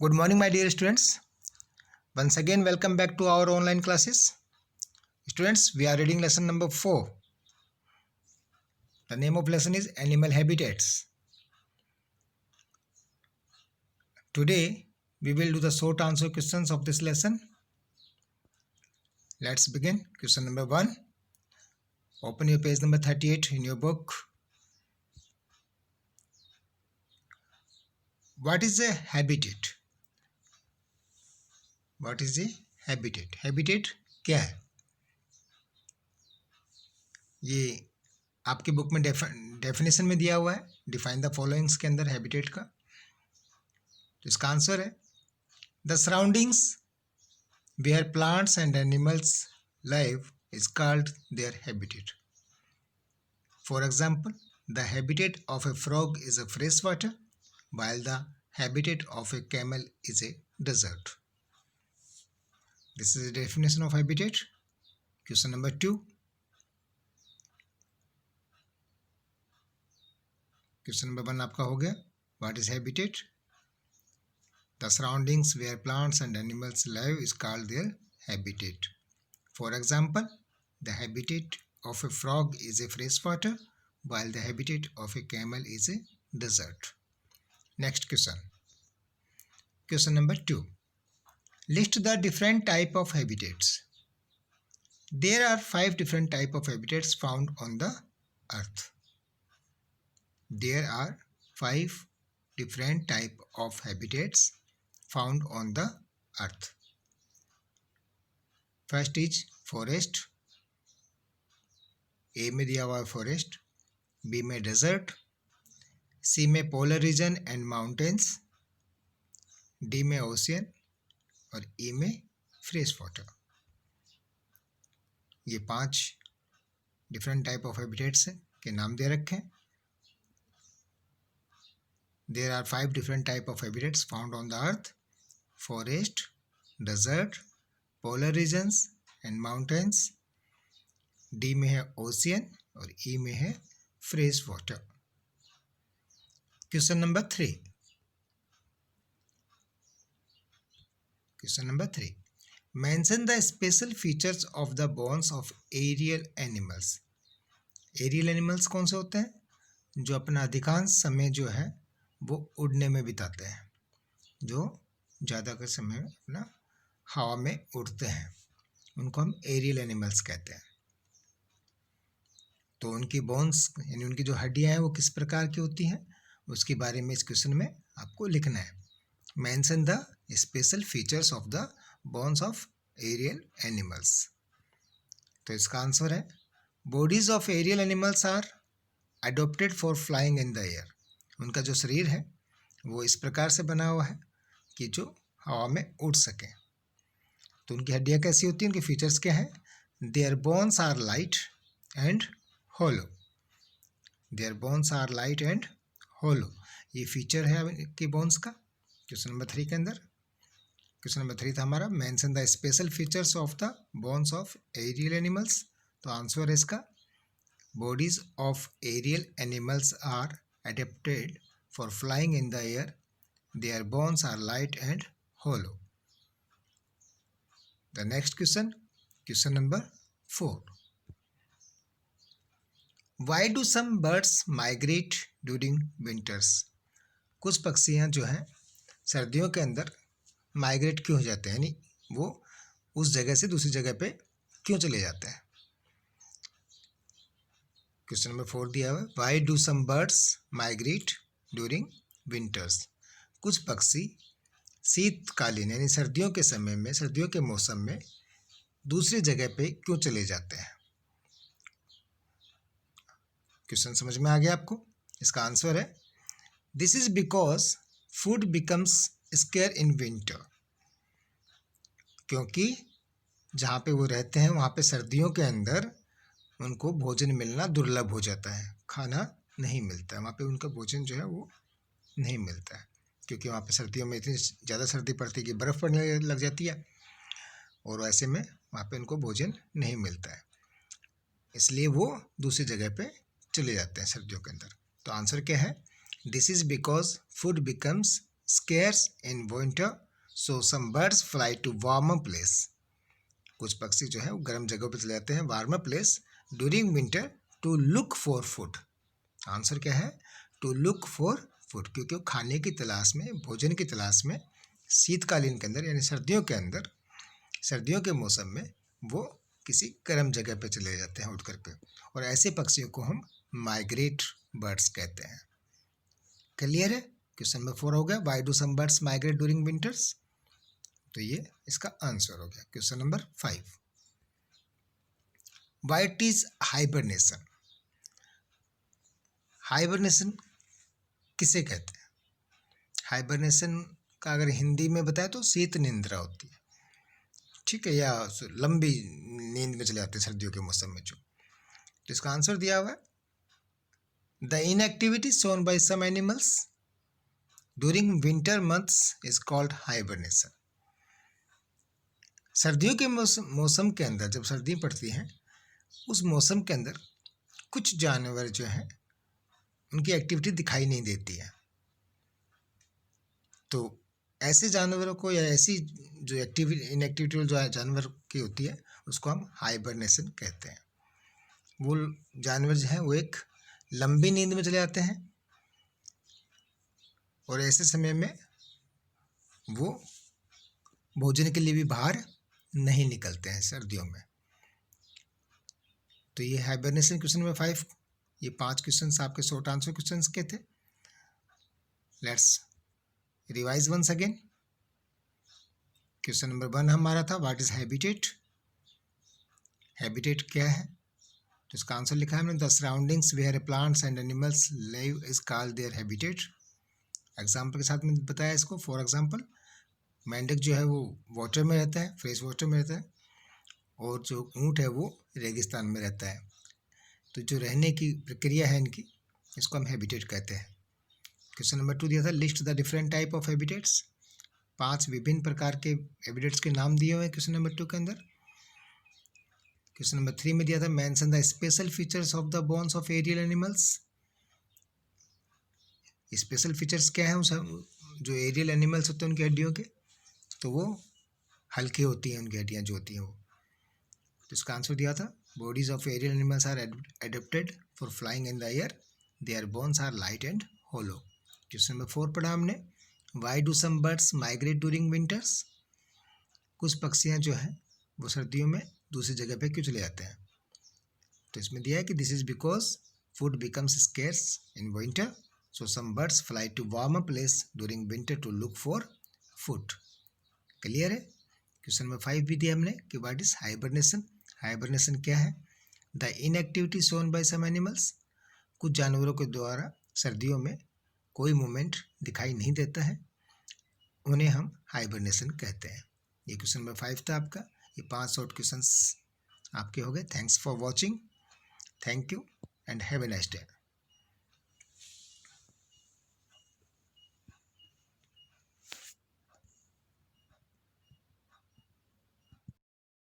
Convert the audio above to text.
Good morning, my dear students. Once again, welcome back to our online classes. Students, we are reading lesson number 4. The name of lesson is Animal Habitats. Today, we will do the short answer questions of this lesson. Let's begin. Question number 1. Open your page number 38 in your book. What is a habitat? What is a habitat? Habitat क्या है? ये आपकी book में definition में दिया हुआ है. Define the followings के अंदर हैबिटेट का. तो इसका आंसर है the surroundings where plants and animals live is called their habitat. For example, the habitat of a frog is a fresh water, while the habitat of a camel is a desert. This is the definition of habitat. Question number 2. Question number 1 आपका हो गया. What is habitat? The surroundings where plants and animals live is called their habitat. For example, the habitat of a frog is a fresh water, while the habitat of a camel is a desert. Next question. Question number 2. List the different type of habitats. There are 5 different type of habitats found on the earth. There are 5 different type of habitats found on the earth. First is forest. A में दिया हुआ है forest, B में desert, C में polar region and mountains, D में ocean और E में fresh water. ये 5 different type of habitats के नाम दे रखे हैं. There are 5 different type of habitats found on the earth. Forest, desert, polar regions and mountains. D में है ocean और E में है fresh water. Question number 3. Question number 3. Mention the special features of the bones of aerial animals. Aerial animals कौन से होते हैं? जो अपना अधिकांश समय जो है वो उड़ने में बिताते हैं, जो ज़्यादा का समय अपना हवा में उड़ते हैं, उनको हम एरियल एनिमल्स कहते हैं. तो उनकी बोन्स यानी उनकी जो हड्डियां हैं वो किस प्रकार की होती हैं, उसके बारे में इस क्वेश्चन में आपको लिखना है. Mention the special features of the bones of aerial animals. तो इसका आंसर है bodies of aerial animals are adopted for flying in the air. उनका जो शरीर है वो इस प्रकार से बना हुआ है कि जो हवा में उड़ सके. तो उनकी हड्डियाँ कैसी होती हैं, उनके फीचर्स क्या हैं? Their bones are light and hollow. Their bones are light and hollow, ये फीचर है इनकी बोन्स का. क्वेश्चन नंबर 3 के अंदर. क्वेश्चन नंबर 3 था हमारा mention the special features of the bones of aerial animals. तो आंसर है इसका bodies of aerial animals are adapted for flying in the air. Their bones are light and hollow. The next question, question number 4. Why do some birds migrate during winters? कुछ पक्षियाँ जो हैं सर्दियों के अंदर माइग्रेट क्यों हो जाते हैं, यानी वो उस जगह से दूसरी जगह पे क्यों चले जाते हैं. क्वेश्चन नंबर 4 दिया हुआ है why do some birds migrate during winters. कुछ पक्षी शीतकालीन यानी सर्दियों के समय में, सर्दियों के मौसम में दूसरी जगह पे क्यों चले जाते हैं. क्वेश्चन समझ में आ गया आपको. इसका आंसर है this is because food becomes square in winter. क्योंकि जहाँ पे वो रहते हैं वहाँ पे सर्दियों के अंदर उनको भोजन मिलना दुर्लभ हो जाता है, खाना नहीं मिलता है, वहाँ पे उनका भोजन जो है वो नहीं मिलता है, क्योंकि वहाँ पे सर्दियों में इतनी ज़्यादा सर्दी पड़ती है कि बर्फ़ पड़ने लग जाती है और ऐसे में वहाँ पे उनको भोजन नहीं मिलता है, इसलिए वो दूसरी जगह पे चले जाते हैं सर्दियों के अंदर. तो आंसर क्या है? This is because food becomes scarce in winter, so some birds fly to warmer place. कुछ पक्षी जो है वो गर्म जगहों पर चले जाते हैं, warmer place, during winter to look for food. Answer क्या है? टू लुक फॉर फूड, क्योंकि वो खाने की तलाश में, भोजन की तलाश में शीतकालीन के अंदर यानी सर्दियों के अंदर, सर्दियों के मौसम में वो किसी गर्म जगह पे चले जाते हैं उड़ करके, और ऐसे पक्षियों को हम माइग्रेट बर्ड्स कहते हैं. क्लियर है? क्वेश्चन नंबर 4 हो गया. Why do some birds migrate during winters? तो ये इसका आंसर हो गया. Question number 5. What is hibernation? Hibernation किसे कहते हैं? हाइबरनेशन का अगर हिंदी में बताए तो शीत निद्रा होती है, ठीक है, या लंबी नींद में चले जाते हैं सर्दियों के मौसम में जो. तो इसका आंसर दिया हुआ है, the inactivity shown by some animals during winter months is called hibernation. सर्दियों के मौसम के अंदर, जब सर्दी पड़ती है उस मौसम के अंदर कुछ जानवर जो हैं उनकी एक्टिविटी दिखाई नहीं देती है. तो ऐसे जानवरों को, या ऐसी जो इनएक्टिविटी जो जानवर की होती है, उसको हम हाइबरनेशन कहते हैं. वो जानवर जो है वो एक लंबी नींद में चले जाते हैं, और ऐसे समय में वो भोजन के लिए भी बाहर नहीं निकलते हैं सर्दियों में. तो ये हाइबरनेशन क्वेश्चन नंबर 5. ये 5 क्वेश्चंस आपके शॉर्ट आंसर क्वेश्चंस के थे. Let's revise once again. Question number 1 हमारा था, व्हाट इज हैबिटेट? हैबिटेट क्या है? तो इसका आंसर लिखा है हमने, the surroundings where plants and animals live is called their habitat. Example के साथ में बताया इसको. फॉर एग्जाम्पल, मेंढक जो है वो वाटर में रहता है, फ्रेश वाटर में रहता है, और जो ऊँट है वो रेगिस्तान में रहता है. तो जो रहने की प्रक्रिया है इनकी, इसको हम हैबिटेट कहते हैं. क्वेश्चन नंबर 2 दिया था, list the different type of habitats. 5 विभिन्न प्रकार के हैबिटेट्स के नाम दिए हुए हैं क्वेश्चन नंबर 2 के अंदर. क्वेश्चन नंबर 3 में दिया था, mention the special features of the bones of aerial animals. Special features क्या है उस जो एरियल एनिमल्स होते हैं उनकी हड्डियों के? तो वो हल्की होती हैं, उनकी हड्डियाँ जो होती हैं वो. तो इसका आंसर दिया था, bodies of aerial animals are adapted for flying in the air, their bones are light and hollow. Question number 4 पढ़ा हमने, why do some birds migrate during winters? कुछ पक्षियाँ जो हैं वो सर्दियों में दूसरी जगह पे क्यों चले जाते हैं? तो इसमें दिया है कि this is because food becomes scarce in winter, so some birds fly to warmer place during winter to look for food. Clear है? क्वेश्चन नंबर 5 भी दिया हमने कि व्हाट इज हाइबरनेशन? हाइबरनेशन क्या है? The inactivity shown by some animals. कुछ जानवरों के द्वारा सर्दियों में कोई मूवमेंट दिखाई नहीं देता है, उन्हें हम हाइबरनेशन कहते हैं. ये क्वेश्चन नंबर 5 था आपका. ये 5 शॉर्ट क्वेश्चंस आपके हो गए. Thanks for watching. Thank you and have a nice day.